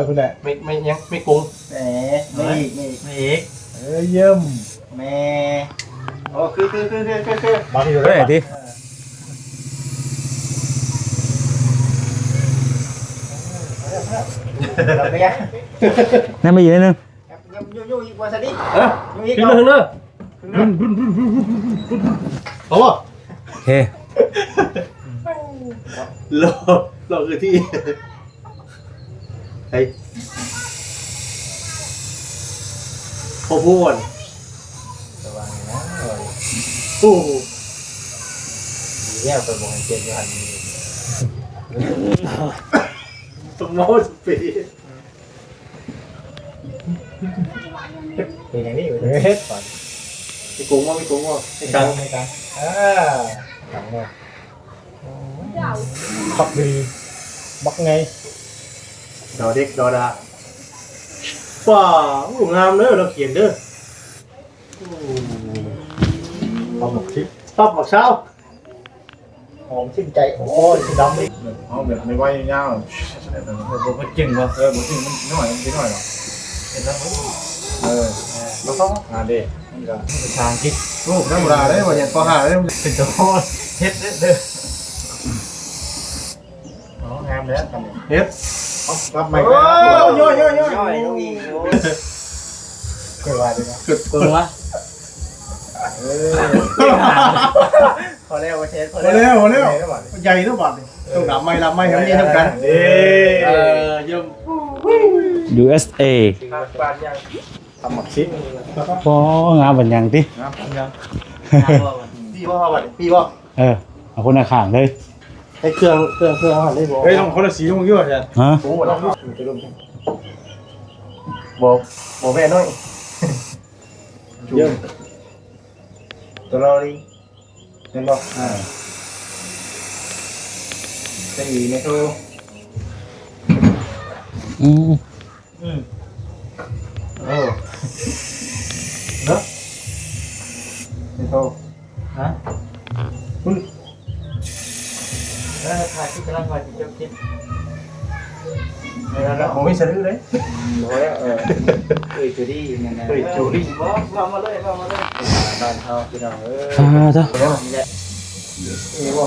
คุณแหละไม่ยังไม่กุ้งแหมไม่อีกเยี่ยมแม่โอ้คือบังอยู่เลยดิเราไปยัง นั่นมาอยู่นิดนึงยุ่งอีกว่าซะดิขึ้นมาถึงเนอะโอ้ โอเคโลคือที่ไอ้พอพูดระวังนะ โอ้ แย่ไปบอกให้เจ็บอยู่หันสมองสปีเป็นอย่างนี้อยู่ เฮ็ดก่อน ไม่กุ้งว่าไม่กังถังว่าบักดีบักไงดอเด็กดอดาว้าหนุ่มงามเด้อเราเขียนเด้อ ปลาหมึกชิป ตอบบอกเช้า หอมชื่นใจโอ้ยดำนี่ เอาแบบไม่ไหวยาวมันเก่งวะมันเก่งมันน้อยมันน้อยหรอเห็นแล้วแล้วก็ดิมันก็เป็นทางคิดลูกน้ำราได้บ่อย่างก็หาได้เป็นตัวเฮ็ดเด้องามแล้วเฮ็ดรับใหม่ย่อยลูกอีกเกิดว่าดีนะ เปิดวะพอแล้วเชฟพอแล้วใหญ่แล้วบัดต้องดับไม่รับไม่ทำนี่ทำกันเยี่ยม USA บานยัง ทำหมักชิป พองามบันยังติ งามยัง พี่ว่าเขาแบบพี่ว่า เอาคนข้างเลย ไอ้เครื่องเขาหันได้บอก เฮ้ยต้องคนละสีต้องเยอะใช่ ฮะ โอ้โหบอกแม่น้อย เยอะ ตัวเราดิเห็นบอกจะหนีไหมทู อืม โอ้เนาะไม่ทูฮะคุณถ่ายที่กำลังมาที่เจ้าคิด ผมไม่สะดือเลย ร้อยจูดี้เนี่ยนะจูดี้ว่ามาเลยบ้านเขาพี่น้องจ้ะ นี่บ่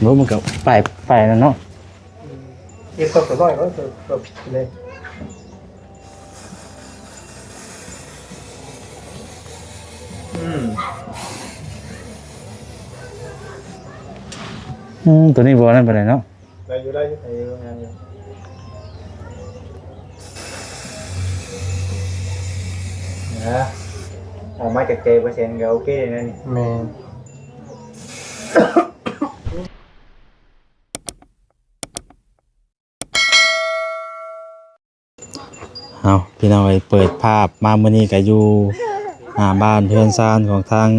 รู้มันกับไปนั่นเนาะ เก็บตัวน้อยก็ตัวผิดเลยตัวนี้บ่นั่นไปไหนเนาะ ได้อยู่งานอยู่นะออกมาจากเจเปอร์เซ็นต์ก็โอเคเลยนะนี่ แม่ เอาพี่น้องไปเปิดภาพมามื้อนี้ก็อยู่หน้าบ้านเพื่อนซ่านของทาง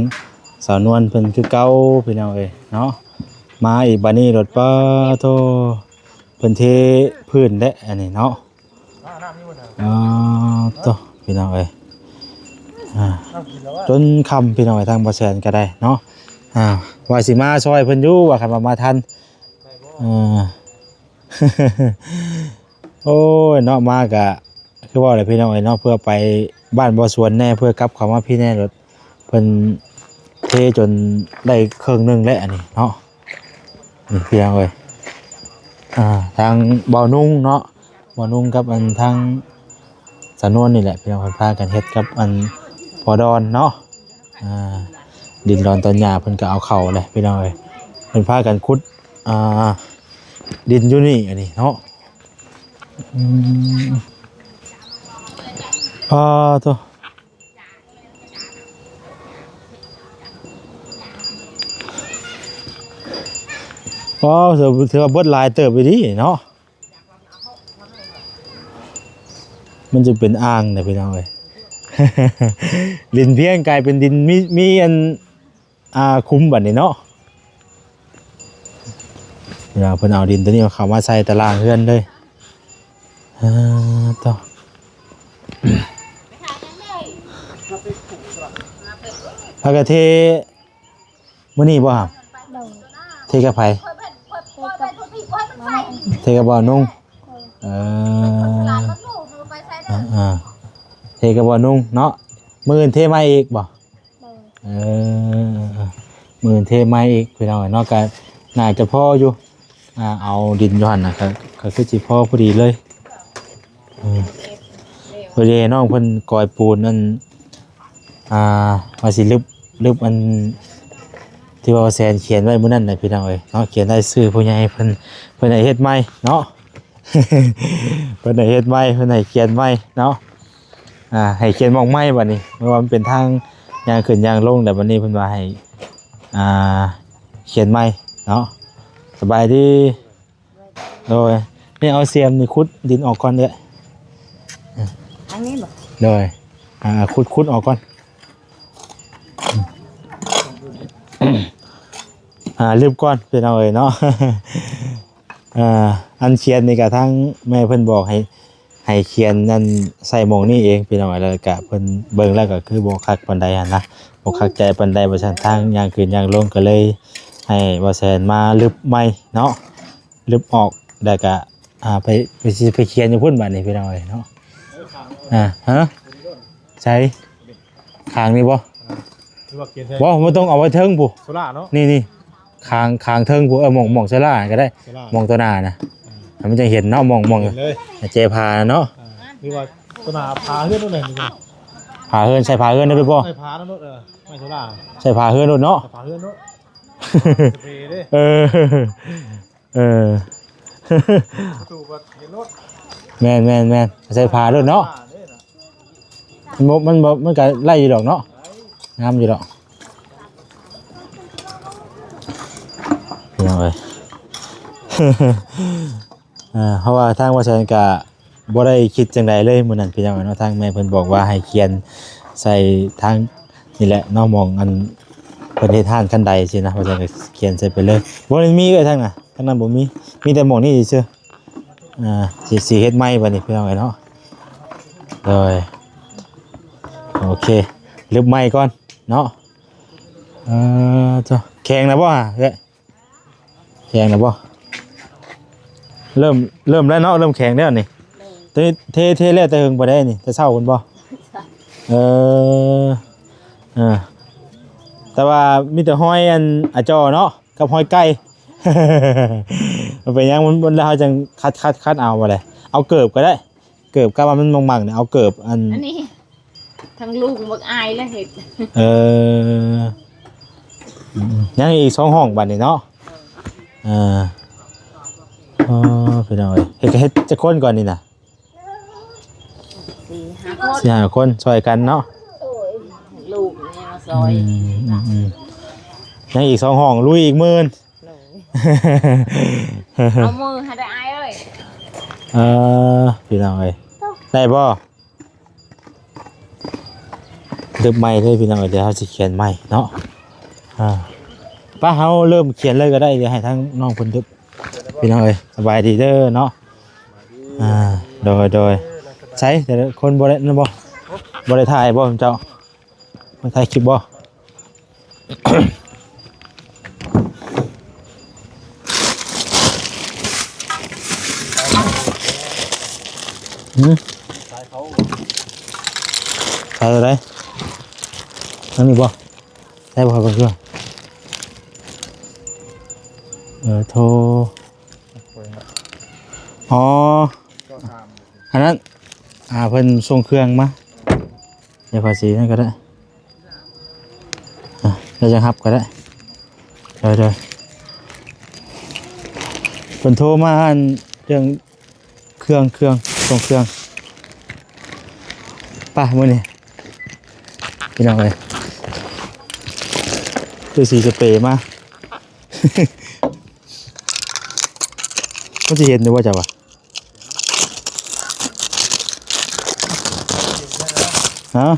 สาวนวลเพิ่นคือเก่าพี่น้องเอ้ยเนาะมาอีกบัดนี้รถป้าโทเพิ่นเทพื้นและอันนี้เนาะโตพี่น้องเอ้ยจนค่ำพี่น้องเอ้ยทางบ่แซนก็ได้เนาะว่าสิมาซอยเพิ่นอยู่ว่าคันว่ามาทันโอ้ยเนาะมากะคือว่าอะไรพี่น้องเอ้ยเนาะเพื่อไปบ้านบ่สวนแน่เพื่อกลับเข้ามาพี่แน่รถเพิ่นเทจนได้ครึ่งนึงแล้วอันนี้เนาะนี่พี่น้องเอ้ยทางบ่อนุ่งเนาะบ่อนุ่งกับอันทางสะนวนนี่แหละพี่น้องเพิ่นพากันเฮ็ดกับอันพอดอนเนาะดินดอนตอนหญ้าเพิ่นก็เอาเข้าเลยพี่น้องเอ้ยเพิ่นพากันขุดดินอยู่นี่อันนี้เนาะตัวเธอเบิดลายเติบไปดิเนาะมันจะเป็นอ่างเนี่ยพี่น้องเอ้ย ดินเพียงกลายเป็นดินมีอันคุ้มบัดนี้เนาะเวลาเพิ่นเอาดินตัวนี้เข้ามาใส่ตารางเฮือนเลยต่อพากะเทมื้อนี้บ่ครับเทกับไผ กับ เทกระบอกนุ่งเอเทกระบอกนุ่งเนาะมือเทไม้อีกบ่มือเทไม้อีกพี่น้องเนาะก็น่าจะพออยู่เอาดินย้อนนะครับก็คือสิพอพอดีเลยพอดีน้องเพิ่นกอยปูนนั่นว่าสิลึบอันที่ว่าแซนเขียนไว้มื้อนั้นน่ะพี่น้องเอ้ยเนาะเขียนได้ชื่อผู้ใหญ่เพิ่นให้เฮ็ดใหม่เนาะ เพิ่นให้เฮ็ดใหม่เพิ่นให้เขียนใหม่เนาะให้เขียนหม้องใหม่บัดนี้เพราะว่ามันเป็นทางยางขึ้นยางลงแต่บัดนี้เพิ่นว่าให้เขียนใหม่เนาะสบายดีโดยนี่เอาเสียมนี่ขุดดินออกก่อนเด้ออันนี้บ่โดยขุดออกก่อนลืมก่อนเป็นเอาเลยเนาะ อันเขียนนี่กะทั้งแม่เพิ่นบอกให้เขียนนั่นใส่หมองนี่เองเป็นเอาแล้วกะเพิ่นเบิ่งแล้วก็คือบ่คักปานใดหั่นนะบ่คักใจปานใดว่าซั่นทางย่างขึ้นย่างลงก็เลยให้บ่แซนมาลึบใหม่เนาะลึบออกแล้วก็ไปเขียนอยู่พุ่นบัดนี้เป็นเอาเลยเนาะฮะใช่ข้างนี่บ่บ่มันต้องเอาไว้เทิงผู้โซล่าเนาะนี่คางเทิงผู้หม่องโซล่าก็ได้มองตัวหน้านะมันจะเห็นเนาะมองเลยเจพาเนาะนี่ว่าตัวหน้าพาเฮือนนู่นเลยพาเฮือนใส่พาเฮือนได้บ่ใส่พานั่นนู่นไม่โซล่าใส่พาเฮือนนู่นเนาะพาเฮือนนู่นตู้บัดเห็นรถแม่นใส่พาเฮือนเนาะมันก็ไล่อยู่ดอกเนาะงามอยู่ดอกยังไง เพราะว่าทางวัชรกะบ่ได้คิดจังใดเลยมื้อนั้นพี่น้องเนาะทางแม่เพิ่นบอกว่าให้เขียนใส่ทางนี่แหละเนาะมองอันเพิ่นเฮ็ดทานคันใดสินะว่าจังก็เขียนใส่ไปเลยบ่ได้มีเลยทางน่ะทางนั้นบ่มีแต่หม้องนี้ซื่อสิเฮ็ดใหม่บัดนี้พี่น้องเนาะเลยโอเคลึบใหม่ก่อนเนาะจ้ะแข็งนะบ่เอ้ยแข็งนะบ่เริ่มแล้วเนาะเริ่มแข็งแล้วนี่ตอนนี้เทแล้วแต่หึงบ่ได้นี่แต่เช้าพุ่นบ่แต่ว่ามีแต่ห้อยอันอาจอเนาะกับห้อยไก่ มันเป็นยังมันแล้วจังคัดเอาบ่ได้เอาเกิบก็ได้เกิบก็ว่ามันมั่งๆเนี่ยเอาเกิบอันนี้ทั้งลูกบักอายแล้วเฮ็ดยังอีก2ห้องบัดนี้เนาะพี่น้องเฮ็ดจะคนก่อนนี่น่ะ4-5 คนช่วยกันเนาะลูกนี่มาซอยยังอีก2ห้องลุยอีก10,000เอามือให้ได้อายเอ้ยพี่น้องเอ้ยได้บ่ดึบใหม่เลยพี่น้องเอ้ยเดี๋ยวเฮาสิเขียนใหม่เนาะป้าเฮาเริ่มเขียนเลยก็ได้เดี๋ยวให้ทั้งน้องเพิ่นดึบพี่น้องเอ้ยสบายดีเด้อเนาะโดยใช่แต่คนบ่ได้นั่นบ่ได้ถ่ายบ่เจ้ามาถ่ายคลิปบ่ถ่ายอะไรนั่นนี่บ่ได้บ่ครับเพื่อนโทรอันนั้นเพิ่นส่งเครื่องมาเดี๋ยวภาษีนั่นก็ได้เดี๋ยวจะหับก็ได้เดี๋ยวเพิ่นโทรมาเรื่องเครื่องส่งเครื่องป่ะมื้อนี้พี่น้องเอ้ยคือสีสเปรย์มามันจะเห็นหรือว่าจะวะฮะ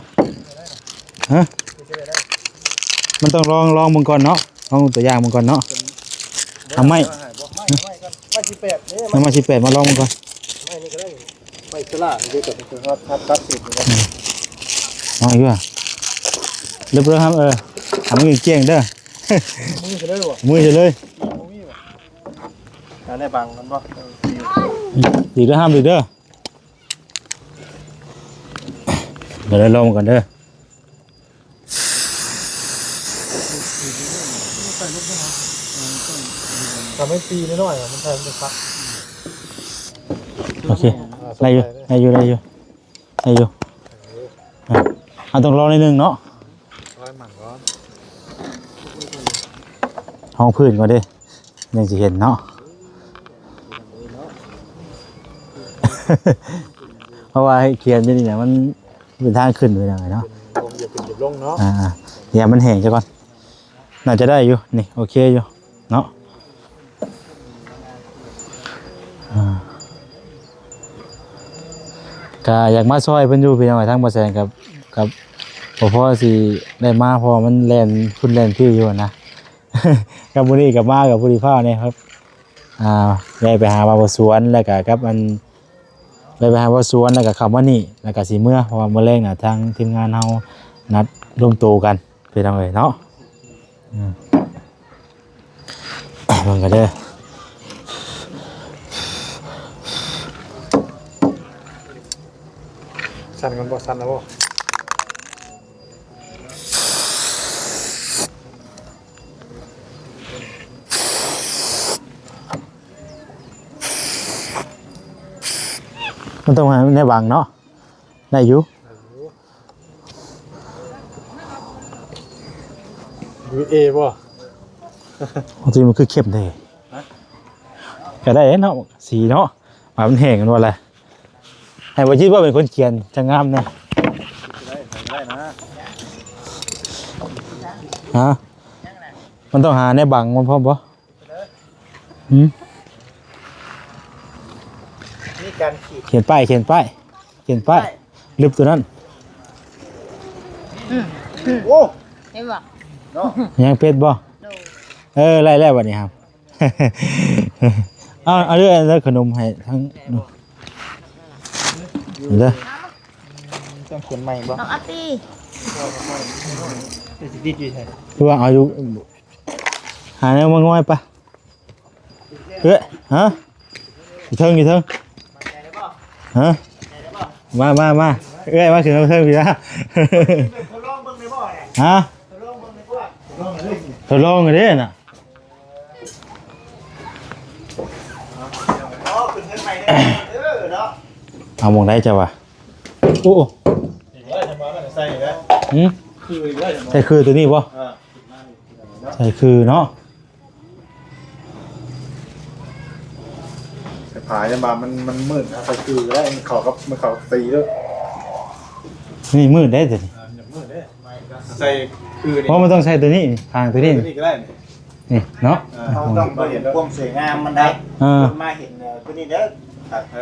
มันต้องลองมึงก่อนเนาะลองตัวอย่างมึงก่อนเนาะทำไมมา18มาลองมึงก่อนไม่สละเดี๋ยวจะเป็นทัดสิบเลยน้องอีกว่าเรียบร้อยครับทำมือเกี่ยงเด้อมือจะเลย แล้วได้บังมันบ่ ดีเด้อห้ามดีเด้อเดี๋ยวเราลงก่อนเด้อ ทำให้ตีน้อยๆมันแทนเป็นซัก โอเคได้อยู่เอาต้องรอนิดนึงเนาะ ร้อยหมั่นร้อน ห้องพื้นก่อนเด้ยังจะเห็นเนาะ เพราะว่าให้เขียนอยู่นี่เนี่ยมันเป็นทางขึ้นไปยังไงเนาะ ผมอย่าเป็นหยุดลงเนาะ อย่ามันแห้งซะก่อนน่าจะได้อยู่นี่โอเคอยู่เนาะก็อยากมาซอยเพิ่นอยู่พี่น้องทางบ่แซงกับพ่อสิได้มาเพอมันแล่นคุณแล่นพี่อยู่นะ กับมื้อนี้กับมากับผู้ที่พาเนี่ยครับได้ไปหาบ่สวนแล้วก็กับมันได้ไปหาบ่สวนแล้วก็เข้ามานี่แล้วก็สิเมื่อเพราะว่ามื้อแรกน่ะทางทีมงานเฮานัดรวมตัวกันพี่น้องเอ้ยเนาะมันก็เด้อ สั่นกันบ่สั่นนะบ่ มันต้องให้ในบังเนาะได้อยู่ ยูเอบ่ บางทีมันคือเข้มได้ก็ได้เนาะสีเนาะว่ามันแห้งกันว่าอะไรให้บ่คิดว่าเป็นคนเขียนจะงามแน่ ได้นะ ฮะมันต้องหาในบังมันพร้อมบ่ นี่การขีด เขียนป้ายลึบตัวนั้น โอ้ เห็นบ่ ยังเป็ดบ่ ดู ไล่แล้วบัดนี้ครับ เอาเรื่องขนมให้ทั้งดูเด้อ ต้องเขียนใหม่บ่ น้องอาร์ตี้ จะติดอยู่ใช่ คือว่าเอาอยู่หาแนวมาง่อยปะฮะอยู่เทิงฮะมามาขึ้นมาเทิงพี่นะ ทดลองเบิ่งได้บ่เนี่ย ฮะ ทดลองเบิ่งได้บ่ทดลองเลย ทดลองกันเด้น่ะ อ๋อขึ้นเงินใหม่ได้เนาะ เอามองได้จ้ะวะโอ้ อีกแล้วทำมาแล้วใส่อีกแล้ว คืออีกแล้ว ใช่คือตัวนี้ป่ะใช่คือเนาะ ผายจะมามันมืดนะใส่คือได้มันเขากับตีด้วย นี่มืดได้แต่นี่ อย่างมืดเด้ใส่คือนี่ เพราะมันต้องใช้ตัวนี้ทางตัวนี้ นี่ก็ได้นี่ นี่เนาะ เราต้องเห็นความสวยงามมันได้มาเห็นตัวนี้เด้อ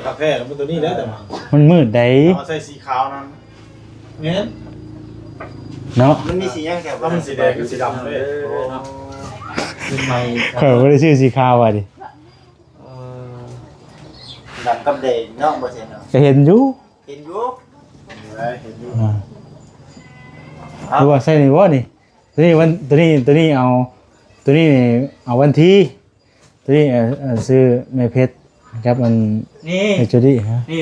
ผักแท้แล้วมันตัวนี้เด้แต่มา มันมืดได้ เอาใส่สีขาวนั้นเนี่ย เนาะ มันมีสียังแถว ถ้ามันสีแดงกับสีดำเลย ขึ้นใหม่ เออไม่ได้ชื่อสีขาวอ่ะดิ ดำกับแดงเนาะบ่เห็นเนาะ ก็เห็นอยู่ เห็นอยู่ เห็นอยู่ ดูว่าใช่นี่วะนี่ตัวนี้เอาตัวนี้เอาวันที่ตัวนี้ซื้อแม่เพชรครับมัน นี่ เอจูดี้ฮะ นี่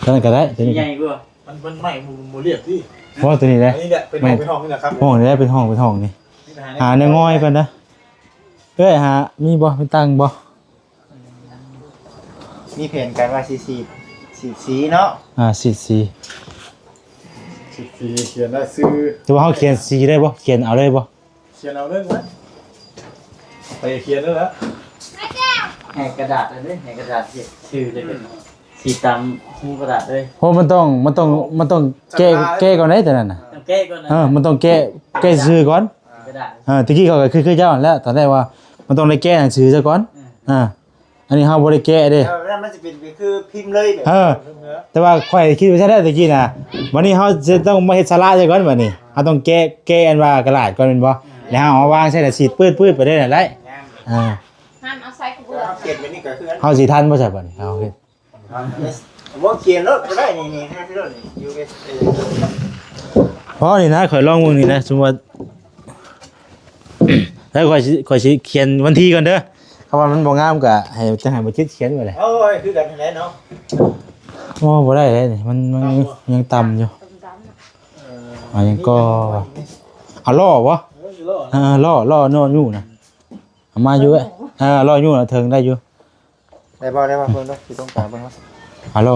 ตอนนั้นก็ได้ตัวนี้ ใหญ่กว่า มันใหม่มูเรียบที่ เพราะว่าตัวนี้แหละ อันนี้แหละเป็นห้องนี่แหละครับ ห้องนี้ได้เป็นห้องนี่หาในง่อยก่อนนะหามีบ่มีตังบ่ มีแผนการว่าสีเนาะ สี สีเขียนได้ซื้อ แต่ว่าเขาเขียนสีได้บ่เขียนเอาได้บ่ เขียนเอาเรื่องไหมไปเขียนแล้ว แห่กระดาษเลยแห่กระดาษชื่อเลยเป็นสีตำหูกระดาษเลย เพราะมันต้องแก้ก่อนได้แต่นั้นน่ะ ต้องแก้ก่อนนะ มันต้องแก้ชื่อก่อน กระดาษ ตะกี้เขาก็คือเจ้าแล้วตอนแรกว่ามันต้องได้แก้หนังสือซะก่อนอันนี้เฮาบ่ได้แก้เด้ แล้วมันจะเป็นคือพิมพ์เลยเด้ แต่ว่าข่อยคิดว่าใช่ได้ตะกี้น่ะวันนี้เฮาจะต้องมาเฮ็ดสาระซะก่อนบัดนี้เฮาต้องแก้อันว่ากระดาษก่อนแม่นบ่แล้วเอามาวางใส่แล้วฉีดปืดไปได้นั่นแหละ ห้ามเอาใส่กระเบื้อง เขียนไว้นี่ก็คือ เฮาสิทันบ่ใช่บัดนี้เอาเฮ็ด ว่าเขียนรถก็ได้นี่ให้พี่รถนี่ USA เพราะนี่นะข่อยลองเบิ่งนี่นะสมมุติแล้วข่อยสิเขียนวันที่ก่อนเด้อ คำว่ามันบ่งามก็ให้จังให้บ่คิดเขียนไว้เลย โอ้ยคือกันแท้เนาะ โอ้บ่ได้เลยนี่มันยังต่ำอยู่ยังก็เอาล่อบ่ล่อโน่นอยู่นะเอามาอยู่ล่ออยู่นะเทิงได้อยู่ ได้บ่เพิ่นต้องสิต้องการเบิ่งว่า เอาล่อ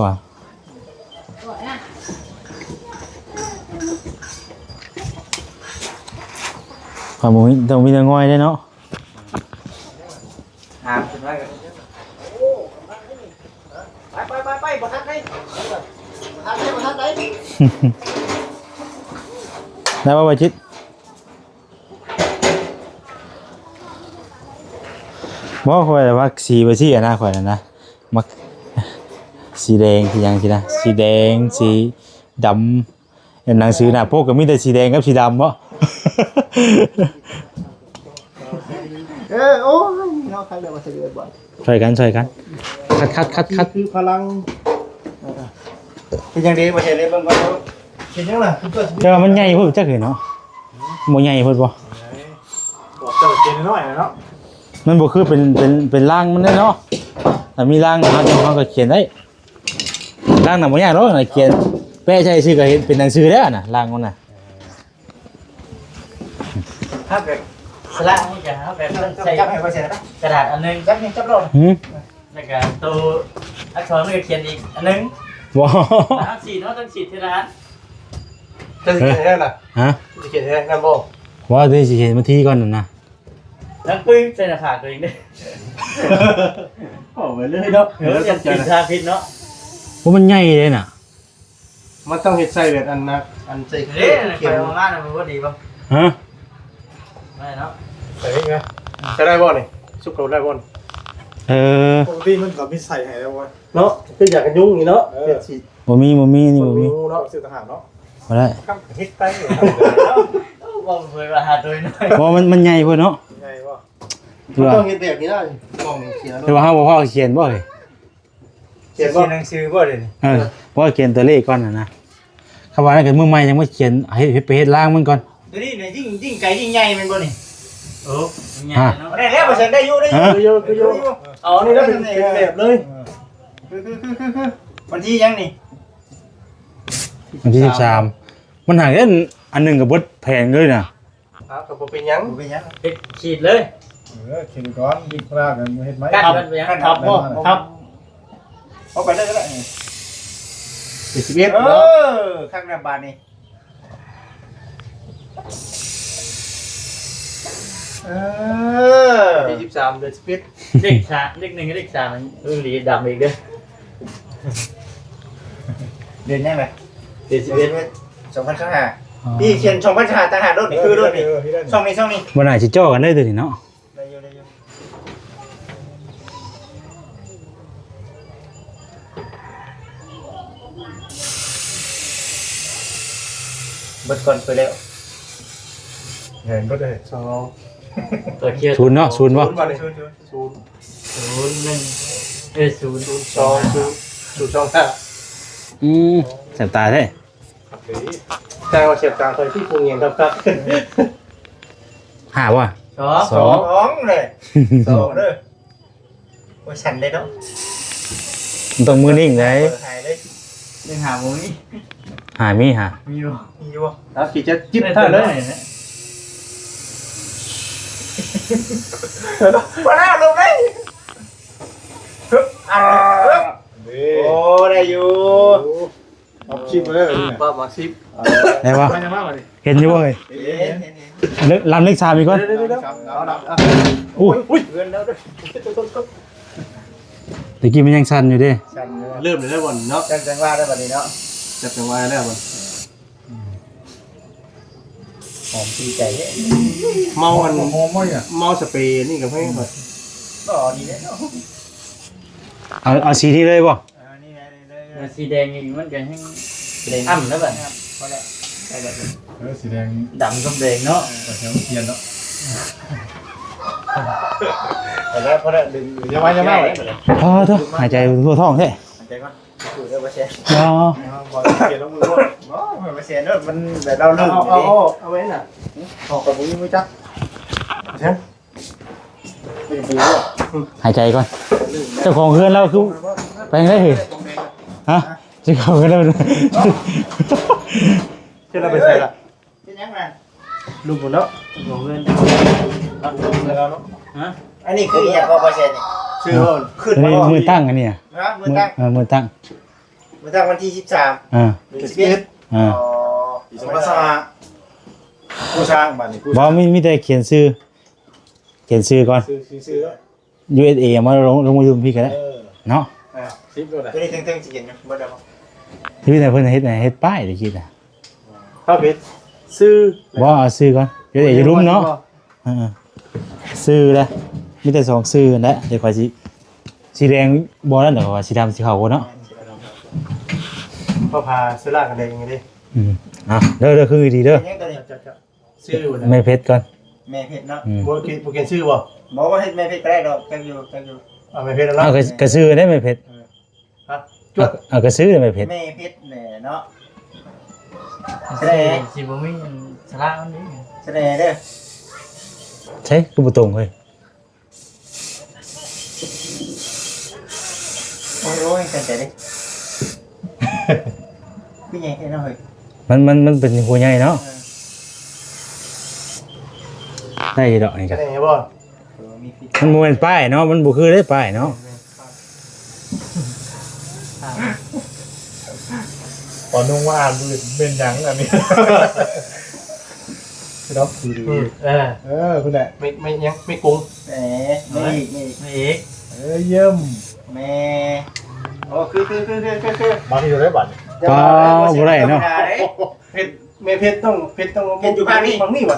ความบ่มีต้องมีแต่ง่อยได้เนาะ หามขึ้นมากัน ไปบ่ทันได้บ่ทันได้ ได้บ่บ่จิตบ่ค่อยแต่ว่าสีบ่สินะข่อยนะมักสีแดงคือหยังสินะสีแดงสีดำหนังสือหน้าปกก็มีแต่สีแดงกับสีดำบ่ โอ้ยเนาะใครเลยมาเสด็จบ่ ช่วยกันคัด คือพลังเป็นยังดีบ่เห็นเลยเบิ่งก่อนเห็นยังล่ะคือตัว แต่ว่ามันใหญ่พุ่นจักคือเนาะบ่ใหญ่พุ่นบ่ บอกเจ้าเจนน้อยเนาะ มันบ่คือเป็นร่างมันเนาะถ้ามีร่างเฮาก็เขียนได้ร่างน่ะบ่ยากหรอกน่ะเขียนแปะใช้ชื่อก็เห็นเป็นหนังสือแล้วน่ะร่างมันน่ะ ถ้าแบบสละนี่จะถ้าแบบใส่ จับให้บ่เสร็จนะ กระดาษอันนึง จับนี่จับลง หืม แล้วก็ตัวอักษรมันก็เขียนอีกอันนึง บ่ ต้องฉีดเนาะต้องฉีดทีละอัน จะเขียนได้ล่ะ ฮะ จะเขียนได้กันบ่ ว่าสิเขียนมาทีก่อนนั่นน่ะ แล้วปึ้งใส่หน้าผากตัวเองด้วย โอ้ไปเลยเนาะ ยังกินชาพิษเนาะ ว่ามันใหญ่เลยน่ะ มันต้องเฮ็ดใส่แบบอันนะอันใส่ เฮ้ยไปโรงงานมันว่าดีป่ะ ฮะ ไม่เนาะ ใส่ไงจะได้บ่นี่สุกเขาได้บ่ ปกติมันก็มีใส่ให้แล้วว่า เนาะคืออยากกันยุ่งนี่เนาะเป็นสิ บ่มีนี่บ่มี เนาะ สื่อทหารเนาะ บ่ได้ ครับเฮ็ดไป บอกเผยว่าหาตัวน้อย เพราะมันใหญ่พุ่นเนาะ ไงว่า ต้องเฮ็ดแบบนี้ได้มองเขียน แต่ว่าเฮาบ่พอเขียนบ่เฮ้ย เขียนบ่หนังสือบ่ได้ เพราะว่าเขียนตัวเลขก่อนน่ะนะคำว่านั้นก็มือใหม่ยังบ่เขียนให้ไปเฮ็ดร่างมันก่อน ตัวนี้เนี่ยยิ่งไกลยิ่งใหญ่มันบ่นี่โอ้ใหญ่เนาะ ได้แล้วบ่เสร็จได้อยู่คืออยู่ อ๋อ นี่ นี่ ก็ ก็ เป็ เป็น น แบบเลย คือวันที่ยังนี่ วันที่13มันหาเงินอันหนึงก็เบิดแพงเลยน่ะ ครับก็บ่เป็นหยัง เป็นยัง ฉีดเลย คิดก่อนดิพลากันเฮ็ดไหม ทับมันไปยังทับบ่ทับ เอาไปได้ก็ได้ 11ข้างหน้าบานนี่ 23เดือน11 เลข3เลข1กับเลข3มันหลีดำอีกเด้อ เดือนยังไง เดือน11 2025 พี่เขียนช่องพันธะทหารรถนี่คือรถนี่ช่องนี้ บ่น่าสิจ่อกันเลยตัวนี้เนาะ ได้อยู่เบิดก่อนไปแล้ว เห็นก็ได้ 2 ตัวเคียร์ ศูนย์เนาะศูนย์บ่ 0บ่ได้0 10 2 2 แสบตาแท้ แต่ว่าเสียบตาคอยที่ปรุงเองครับ หาบ่ 2 สอง 2เลย2เด้อว่าฉันได้เนาะ มันต้องมือนิ่งได้ หายเลย ยังหาบ่มี หามีหา มีบ่ มีอยู่ครับสิจะจิ๊บท่าเลยมาแล้วลงเลยโอ้ได้อยู่ เอาคลิปมาเลย ป้ามาซิป ได้บ่ ไปยังมากเลย เห็นอยู่บ่เฮ้ย เห็น ลำเลข3อีกก่อน อู้ อุ้ยเงินแล้วด้วย ตะกี้มันยังสั่นอยู่เด้ เริ่มเลยได้บ่นเนาะ จังว่าได้บัดนี้เนาะ จับจังหวะได้บ่น หอมตีใจเด้ เมาอัน โมโม่อ่ะ เมาสเปรย์นี่กับให้หมด ต่อดีเนาะ เอาสีนี้เลยบ่ นี่ไงนี่เลย สีแดงนี่มันก็ให้แดงอ่ำแล้วบัด พอแล้วสีแดง ดำกับแดงเนาะ แถวเทียนเนาะพอแล้วดึงยังไงยังไง พอเถอะหายใจทั่วท้องแท้ ใจก่อนดูได้ป่ะเชฟ อ๋อบ อลเกียร์ลงมือด้วยไม่มาเสียเนอะมันแบบเราลืม เอาไว้น่ะ ออกกับมึงไม่จัก เช่น หายใจก่อนเจ้าของเฮือนเราคือไปยังไงเหรอฮะเจ้าของเฮือนเรา เช่นเราไปใส่ละ เป็นยังไง ลุงหมดแล้ว ของเงิน รักลุงแล้วเนาะ ฮะอันนี้คืออย่างก็เปอร์เซ็นต์ ชื่อว่า ขึ้น อันนี้มือตั้งอันนี้ นะมือตั้ง มือตั้ง มือตั้งวันที่13 อ่า อ๋อ อีสมัสมาผู้สร้างบ้านนี่ผู้ บอกมีแต่เขียนชื่อก่อน ซื้อ USA มาลงมาดูพี่กันแล้วเนาะ ซิปด้วยนะ ตัวนี้เต็งๆสิเห็นบ่ได้บ่ ที่แต่เพิ่นเฮ็ดไหนเฮ็ดป้ายได้คิดอ่ะ ข้าวเพชรซื้อ บ่เอาชื่อก่อนUSA จะรุมเนาะชื่อแล้วมีแต่2ชื่อนั่นแหละเดี๋ยวค่อยสิสีแดงบ่นั่นดอกว่าสีดำสีขาวเนาะ พ่อพาซื้อลากกันเองไงดิ อ่ะเด้อคือดีเด้อ เป็นยังตัวนี้ ซื้อวัน ไม่เพชรก่อน แม่เพชรเนาะ โบเกนซื้อบ่ บอกว่าเฮ็ดแม่เพชรก็ได้ดอกจังอยู่ ไม่เพชรแล้ว เอากระซื้อได้ไม่เพชร ฮะจวด เอากระซื้อได้ไม่เพชร แม่เพชรแหน่เนาะแสดง สิบ่มีสาระมันนี้ แสดงเด้อ ใช่คือบ่ตรงเฮ้ย โอ้ยกันใจดิพี่ใหญ่แค่น้อย มันเป็นหัวใหญ่เนาะได้อีดอกนี่ กั ก็ นเองบ่ มีฟิต มันบ่แม่นป้ายเนาะมันบ่คือได้ป้ายเนาะ ตอนนุ่งว่าเป็นหยังอันนี้เนาะ คุณแหละ ไม่ยังไม่กุ้ง แหมไม่อีก ไม่เอก เยี่ยม แม่โอ้คือ มาที่อยู่ได้บัตร ก็บ่ได้เนาะ เพชรไม่เพชรต้องฝั่งนี้บ่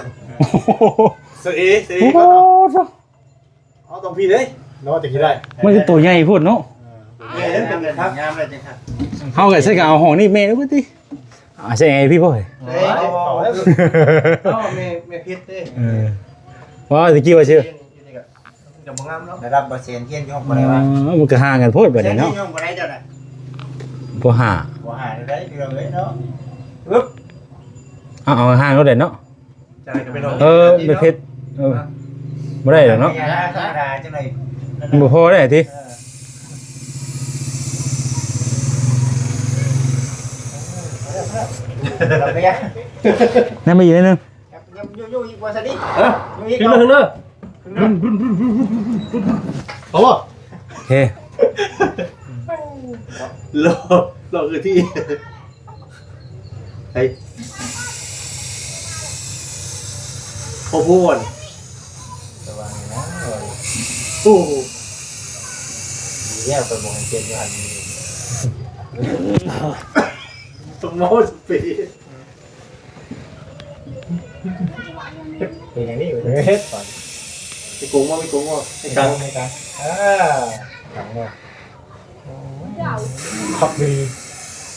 สี โอ้โห เอาตรงพี่เลยเนาะจะคิดได้ มันคือตัวใหญ่พูดเนาะ แม่เล่นเป็นเลยครับงามเลยจังครับ เฮาก็ใส่ก็เอาห้องนี่แม่เด้อติใส่ไงพี่พ่อย เฮ้ย ไม่เพชรเด้ ว่าตะกี้ว่าชื่อ จะมางามเนาะ ระดับเปอร์เซ็นต์เทียนย่อมบ่ได้ว่า มันก็ห่างกันโพดบัด เทีย นี้ น เนาะ ย่อมบ่ได้เจ้าน่ะ บ่ห่า บ่หาได้เรื่องเลยเนาะปึ๊บ เอาห่างก็ได้เนาะ จะให้กันไปนอน ไม่เพชรบ่ได้หรอกเนาะ ธรรมดาจังได๋ บ่พอได้ติ เราไปยัง นั่นมาอยู่นิดนึง อยู่อีกว่าซะดิอยู่อีก ถึงแล้วถึงแล้วเอาบ่ โอเค รอคือที่ไอ้พอพูดโอ้ เนี่ยไปบ่ให้เจ็บอยู่หั่น สมอสปี เป็นอย่างนี้ เฮ็ดก่อน ไม่โกงว่าไม่โกงว่าไอ้กัง หลังเนี่ยขับดี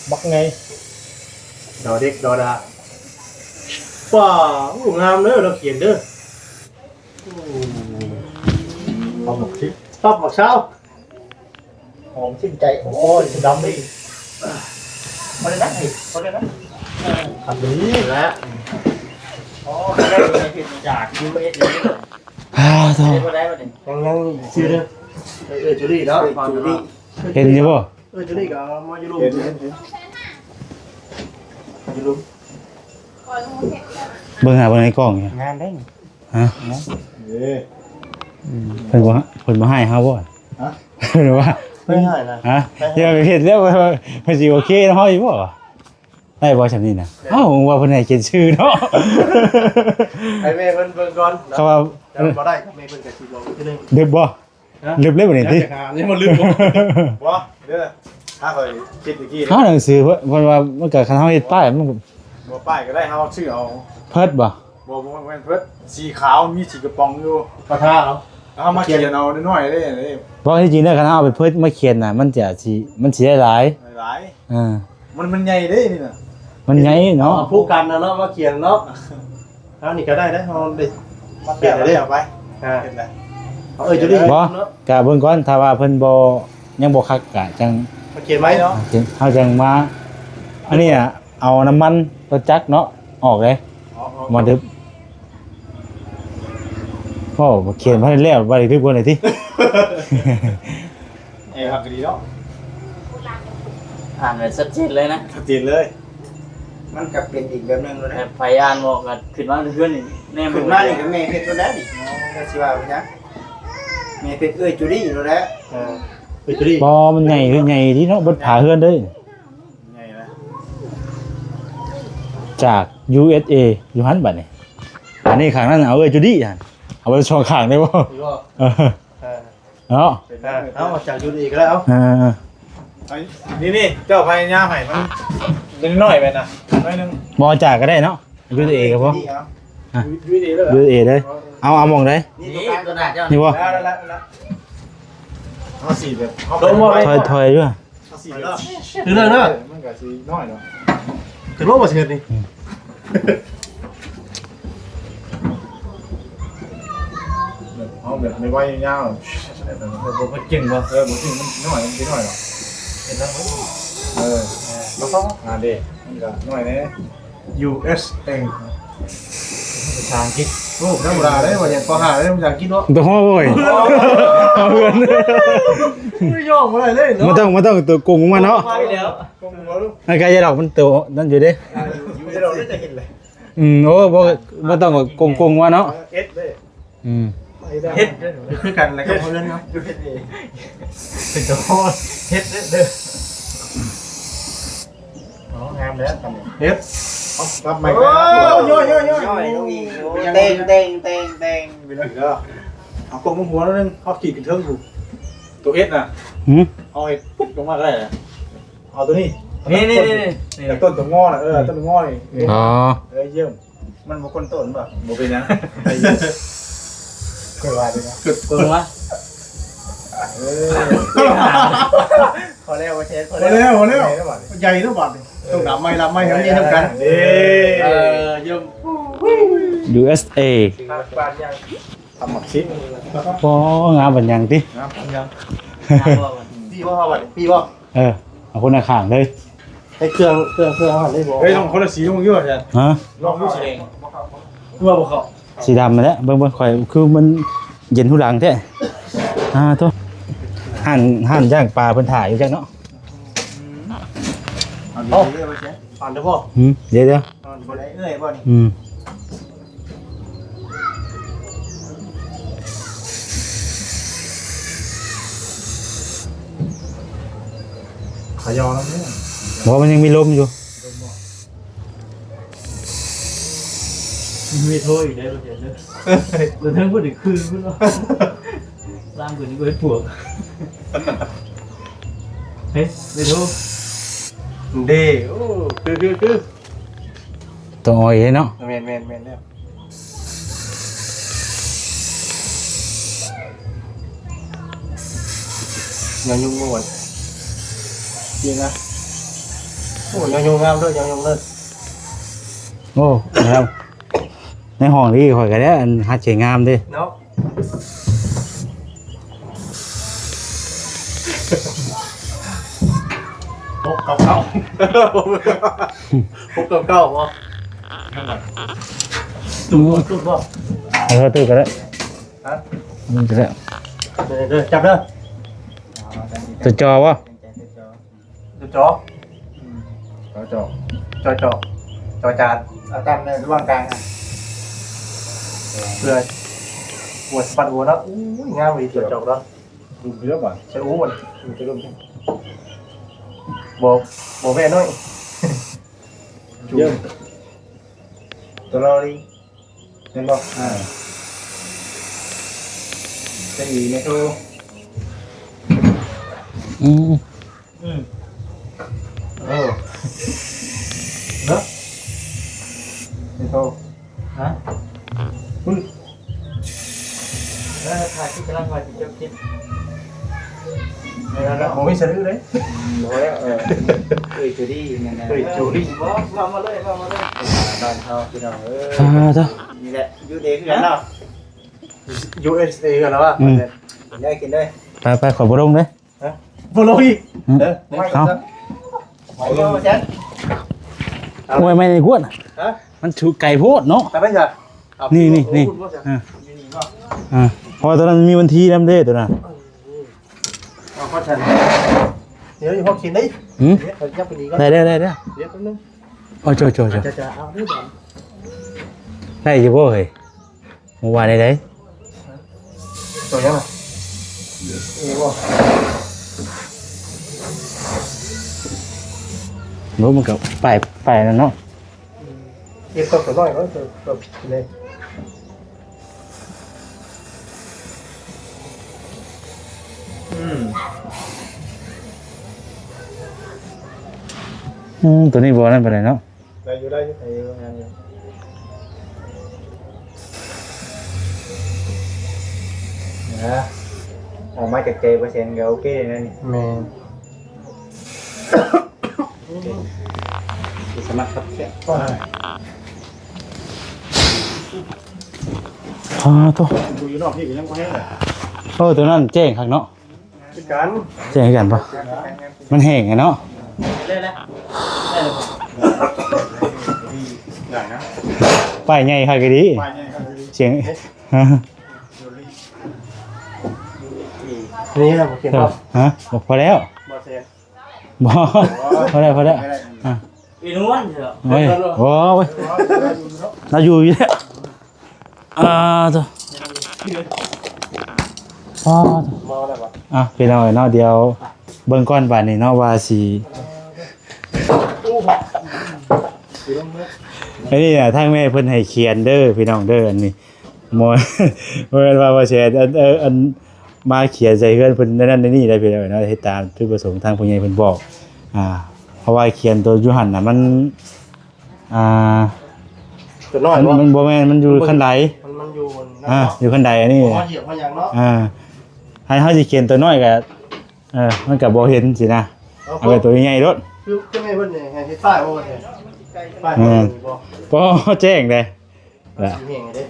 บักไง ดอเด็กดอดาว้าวงามเด้อเราเขียนเด้อ ความหมกทิพ ชอบหมักเช้า หอมชื่นใจโอ้ โอ้ยดำดิ บ่ได้นะบ่ได้นะ ขับดี และ อ๋อได้ในผิดจาก US เลย โธ่ บ่ได้บ่ได้ ยังชื่อเด้อจูดี้เนาะ จูดี้ เห็นอยู่บ่ จูดี้กับมายูรู เห็น ยูรู เบิ่งหาเบิ่งในกล้องอยู่ งานได้ ฮะ เอ้ย เพิ่นบ่ให้เฮาบ่หรือว่า ไม่ใช่นะ ฮะอย่าไปเฮ็ดแล้วเพิ่นสิโอเคเนาะเฮาอยู่บ่ได้บ่ฉันนี่น่ะเอ้าว่าเพิ่นให้เขียนชื่อเนาะ ไอ้เมย์เพิ่นก่อน เขาว่า จะบ่ได้ครับเมย์เพิ่นกับชีลงที่นึง ลืมบ่ลืมเลยบ่นี่ติ ยังมาลืม วะเด้อถ้าเคยคิดเมื่อกี้ เฮาหนังสือเพิ่นว่ามันก็คันเฮาเฮ็ดป้ายมันก็ บ่ป้ายก็ได้เฮาชื่อเอา เพิดบ่ บ่แม่นเพิ่นสีขาวมีสีกระป๋องอยู่ ประท่าเหรอ เอามาเขียนเอาน้อยๆได้เลย เพราะที่จริงแล้วคันเฮาเอาไปเพิดมาเขียนน่ะมันสิได้หลาย หลาย อ่า มันใหญ่เด้นี่น่ะ มันใหญ่เนาะ ผู้กันนะเนาะมาเขียนเนาะเอานี่ก็ได้นะเอาไป มาเปลี่ยนแล้วไป อ่า เห็นไหม จูดี้ บ่กะเบิ่งก่อนถ้าว่าเพิ่นบ่ยังบ่คักกะจัง มาเขียนไว้เนาะ เฮาจังมาอันนี้อ่ะเอาน้ำมันรถจักรเนาะออกเลยมาดึบ โอ้เขียนมาแล้วบ่ได้ทึกบ่ได้ติ ครับก็ดีเนาะ อ่านแบบชัดเจนเลยนะ ชัดเจนเลย มันก็เป็นอีกแบบนึงเลย แบ นะ บพยานบอกกันขึ้นมาเพื่อนนี่แน่ ขึ้นมานี่ก็แม่เพชรตัวแล้วดิก็สิว่าเป็นหยังแม่เพชรจูดี้ตัวแล้ว ไปจุดี บ่มันใหญ่คือใหญ่ที่เนาะบ่ผาเฮือนเด้อ ไงนะ จาก USA อยู่หันบัดนี่อันนี้ข้างนั้นเอาเอ้ยจูดี้หั่นเอาไว้ช่องข้างได้บ่ ดีว่า เออเนาะ เอาจากจุดีก็แล้ว นี่เจ้าพยายามให้มันเป็นน้อยไปนะน้อยนึง บ่จากก็ได้เนาะ USA ก็พอ จุดีเลย USA เด้อเอามองได้ นี่ตัวหน้าเจ้า นี่บ่ แล้วเอาสีแบบเอา ถอยด้วย สี่แล้วถึงแล้วเนาะ มันก็สีน้อยเนาะ ถึงโลกมาเชิญนี่ เอาแบบไม่ไหวยาวมันเก่งวะมันเก่งมันน้อยมันน้อยหรอเห็นแล้วมาเข้าดิมันก็น้อยแน่ USA ภาษาอังกฤษ โอ้ธรรมดาได้บ่ยังพอหาได้ภาษาอังกฤษเนาะ ตัวห้อโว้ยเอาเพื่อน ไม่ย่องบ่ได้เลยเนาะ มันต้องตัวกงของมันเนาะ ไปแล้ว กงหัวลูก ไอ้กายจะดอกมันตัวนั่นอยู่เด้ อยู่ที่เราได้จะเห็นเลย โอ้บ่ต้องกงว่าเนาะ เอ็ดเลย เฮ็ด คือกันแล้วก็เพื่อนเนาะ อยู่เฮ็ดเอง เป็นตัวพ่อเฮ็ดเด้ออ๋องามแล้วทำ เอ็ด รับใหม่ โอ้ยย่อย ย่อยลูกอีเต้งเต้งเต้งเต้ง ไปเลยก็เอากงหัวแล้วนึงเขาขีดกันเทิงอยู่ตัวเอ็ดน่ะ หืม เอาเอ็ดปุ๊บลงมาได้เอาตัวนี้ นี่ แต่ต้นตัวงอน่ะต้นตัวงอนี่ อ๋อ เยี่ยม มันบ่คนต้นบ่ บ่เป็นหยัง เคยว่าดีนะ เปิงวะ พอแล้วว่าเช็ดพอ พอ แล้ว แล้วใหญ่แล้วบาดต้องดำไม่ลำไม่ให้มันยิงกันเยี่ยม USA ปานยัง ทำหมักชิ้น พองามบัดยังติ นะยัง ว่ามัน พี่ว่าบัดพี่ว่า เอาคนหน้าข้างเลย ให้เครื่องอาหารได้บ่เฮ้ยต้องคนละสีต้องยั่วใช่ ฮะ ลองดูสีแดงว่าบ่เข้า สีดำมาแล้วเบิ่งข่อยคือมันเย็นทุหลังแท้โทษห่านย่างปลาเพิ่นถ่ายอยู่จังเนาะ เอาเรื่อยไปใช่ผ่านได้บ่ เดี๋ยว บ่ได้เอ้ยบ่นี่ ขยอแล้วเนี่ย บอกว่ามันยังมีลมอยู่ มีโทษอีกแล้วเราเห็นเลยเราทั้งพูดถึงคืนพูดว่าร่างคนนี้ก็เป็นปวกเฮ้ยไม่โทษ เด้โอ้คือ ตัวอ้อยเนาะ แมนแล้วยังยุ่งงวดจริงนะโอ้ยังยุ่งงามด้วยยังยุ่งเลย โอ้นะครับในห้องนี้ข่อยก็ได้อันฮัดเจ๋งงามเด้ เนาะพบกับเก้าพ่อ ตุ๊บบ่ ตื่นก็ได้มันจะได้ เด้อจับเด้อ ตัวจอวะ จ่อ เขาจอก จ่อจาน เอาตามในระหว่างกลางอ่ะ เพื่อหัวปัดหัวแล้วอู้งามเลยจ่อแล้ว ดูเยอะป่ะ ใช้อู้มันจะร่มบอกแม่น้อย เยอะ ตัวเราดิเห็นบ่ จะอีในโทร โอ้เนาะในโทร ฮะถ่ายที่กำลังถ่ายที่เจ้าคิด ผมไม่สะดือเลย น้อยเอ้ยจูดี้นั่นน่ะ จูดี้ ว่ามาเลยว่ามาเลย บ้านเฮาพี่น้องจ้า นี่แหละอยู่เด็กคือกันเนาะ USA กันแล้วป่ะ ได้กินได้ ไปขอบรมเลย โฟโลอีก ไม่ เอา เอาเนาะจัด โอ้ยไม่ได้กวนมันถูกไก่โพดเนาะ แต่ไม่ใช่ นี่ อยู่ เพราะว่าตอนนั้นมีวันที่นำเด้ตัวน่ะ เอาข้อฉันเดี๋ยวอยู่ห้องกินได้ หืม เดี๋ยวยับไปดีก็ ได้ เดี๋ยวแป๊บนึง โอ้โจโจ จะเอาด้วยกัน ได้อยู่บ่เฮ้ยเมื่อวานได้ ตัวยังไงว่า รู้มันก็ไปนั่นเนาะ เก็บตัวน้อยก็ตัวผิดเลย ตัวนี้บ่นั่นไปไหนเนาะ ได้อยู่งานอยู่ นะออกมาจากใจเปอร์เซ็นต์ก็โอเคนะนี่ แม่ สมัครครับแค่ ก็ ตัว ดูอยู่นอกพี่ก็ยังบ่ให้เลย ตัวนั้นแจ้งข้างเนาะ คือกัน แจ้งให้กันปะมันแห้งไงเนาะ เล่นแล้วได้เลย ใหญ่นะ ป้ายใหญ่ค่ะก็ดี ไปเนี่ยก็คือ เสียง นี่นะผมเขียนว่า ฮะบอกพอแล้ว บอเซน บอกพอแล้วอ่ะ อีนวลเถอะ โอ้ยโอ้ยเราอยู่แล้วตัวตัว มอได้ปะ พี่น้อยเนาะเดี๋ยวเบิ่งก้อนบาดนี่เนาะว่าสิอันนี้น่ะทางแม่เพิ่นให้เขียนเด้อพี่น้องเด้ออันนี้บ่บ่แม่นว่าเขียนอันมาเขียนใส่เฮือนเพิ่นนั่นนี่ได้พี่น้อยเนาะให้ตามจุดประสงค์ทางผู้ใหญ่เพิ่นบอกเพราะว่าเขียนตัวอยู่หั่นน่ะมันตัวน้อยว่า มันบ่แม่นมันอยู่ขั้นใด มันอยู่บน อยู่ขั้นใดอันนี้ พอเหยียบพออย่างเนาะ ให้เฮาสิเขียนตัวน้อยก็มันก็บ่เห็นสินะเอาไปตัวใหญ่ๆรถ คือไม่เพิ่นเนี่ยให้ป้ายว่าเนี่ยป้ายบ่ บ่แจ้งเด้ล่ะ สีแห้งเด้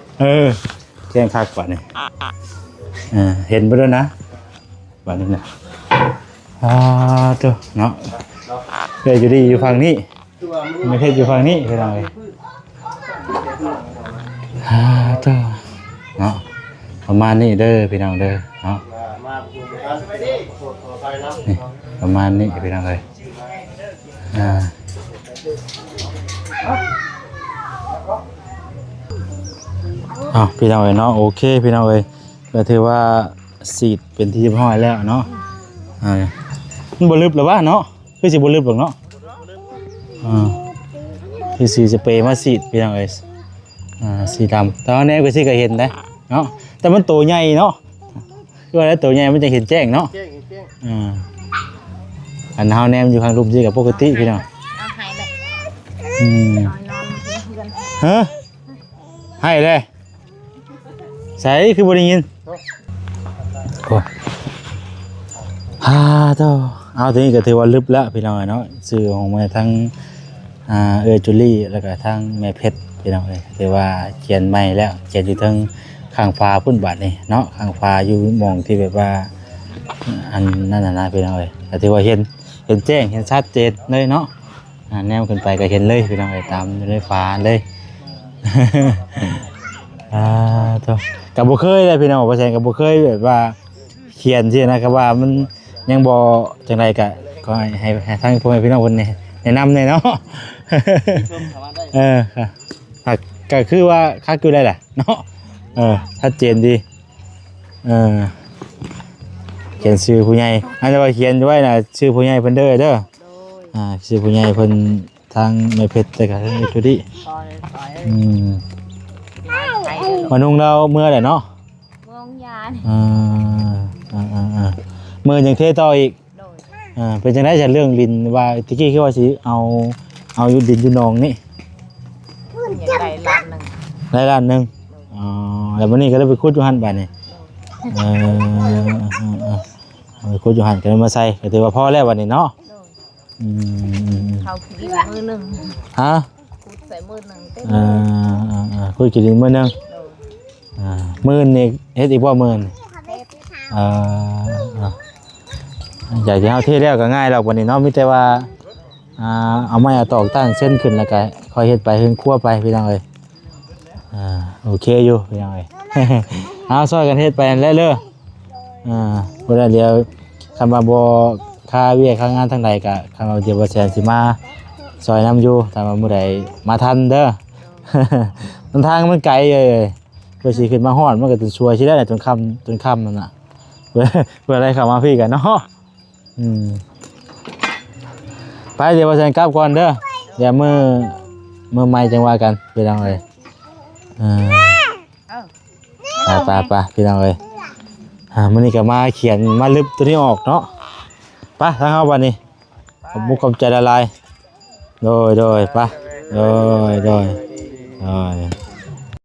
แจ้งคักกว่านี่เห็นบ่ด้วยนะบัดนี้นะตัวเนาะเคยอยู่ดีอยู่ฝั่งนี้ไม่เคยอยู่ฝั่งนี้พี่น้องเอ้ยตัวเนาะประมาณนี้เด้อพี่น้องเด้อเนาะ มาดูกันไปดิขอไปนะ นี่ประมาณนี้พี่น้องเอ้ยพี่น้องเอ้ยเนาะโอเคพี่น้องเอ้ยก็ถือว่าสีดเป็นที่เรียบร้อยแล้วเนาะมันบ่ลึกหรอวะเนาะคือสิบ่ลึกหรอกเนาะคือสีสเปรย์มาสีดพี่น้องเอ้ยสีดำแต่ว่าแนวก็สิก็เห็นได้เนาะแต่มันโตใหญ่เนาะคือว่าแล้วโตใหญ่มันจะเห็นแจ้งเนาะ เจ๊ง อันเฮาแนมอยู่ข้างรูปสิกับปกติพี่น้อง เอาหายไปนอนเพื่อน ฮะให้เลยใส่คือบ่ได้ยินโอ้โตเอาทีนี้ก็ถือว่าลึบแล้วพี่น้องเนาะชื่อของมาทั้งจุลี่แล้วก็ทั้งแม่เพชรพี่น้องเลยถือว่าเขียนใหม่แล้วเขียนอยู่ทั้งข้างฟ้าพุ่นบาดนี่เนาะข้างฟ้าอยู่มองที่แบบว่าอันนั่นน่ะนะพี่น้องเลยก็ถือว่าเห็นแจ้งเห็นชัดเจนเลยเนาะแนวขึ้นไปก็เห็นเลยพี่น้องเลยตามด้วยฟ้าเลยกับบุเคยเลยพี่น้องบอกว่าแซงกับบุเคยแบบว่าเขียนสินะครับว่ามันยังบอจังไรกะก็ให้ทั้งพ่อแม่พี่น้องคนนี้แนะนำเลยเนาะค่ะก็คือว่าค่าคือได้แหละเนาะชัดเจนดีเขียนชื่อผู้ใหญ่อันนี้ว่าเขียนไว้นะชื่อผู้ใหญ่เพิ่นเด้อชื่อผู้ใหญ่เพิ่นทางไม่เพชรแต่ก็ทางจุดิมานุ่งเราเมื่อไหร่เนาะ เมืองยา เมื่อยังเทต่ออีกเป็นจังได๋จะเรื่องลินว่าตะกี้คือว่าสิเอาอยู่ดินอยู่หนองนี่ อย่างไรล้านหนึ่ง ได้ล้านนึงแล้ววันนี้ก็ได้ไปขุดอยู่หั่นบัดนี้ไปขุดอยู่หั่นก็เลยมาใส่ก็ถือว่าพอแล้ววันนี้เนาะ เขากินมือหนึ่ง ฮะ พูดใส่มือหนึ่งเต้น คุยกินมื้อนึงมื้อนี่เฮ็ดอีกบ่มื้อนี่อยากสิเฮาเทแล้วก็ง่ายแล้ววันนี้เนาะมีแต่ว่าเอาไม้ตอกตั้งเส้นขึ้นแล้วก็ค่อยเฮ็ดไปเฮ็ดคั่วไปพี่น้องเอ้ยโอเคอยู่พี่น้องเอ้ย เอาซอยกันเฮ็ดไปแล้วเด้อบ่ได้เดี๋ยวคำว่าบ่ค่าเวียกค่างานทางใดก็คำว่าเดี๋ยวบ่แสนสิมาซอยนํอยู่ถ้าว่ามื้อใดมาทันเด้อ มันทางมันไกลเอ้ยเพื่อสิขึ้นมาฮอดมันก็จนชัวร์สิได้จนค่ำนั่นน่ะเพื่ออะไรเข้ามาพี่กันเนาะไปเดี๋ยวบ่แสนกลับก่อนเด้อเดี๋ยวมื้อใหม่จังว่ากันพี่น้องเอ้ยไปพี่น้องเอ้ยมื้อนี้ก็มาเขียนมาลึบตัวนี้ออกเนาะไปทางเฮาบัดนี้ขอบมุกขอบใจละลายโดยไปโดย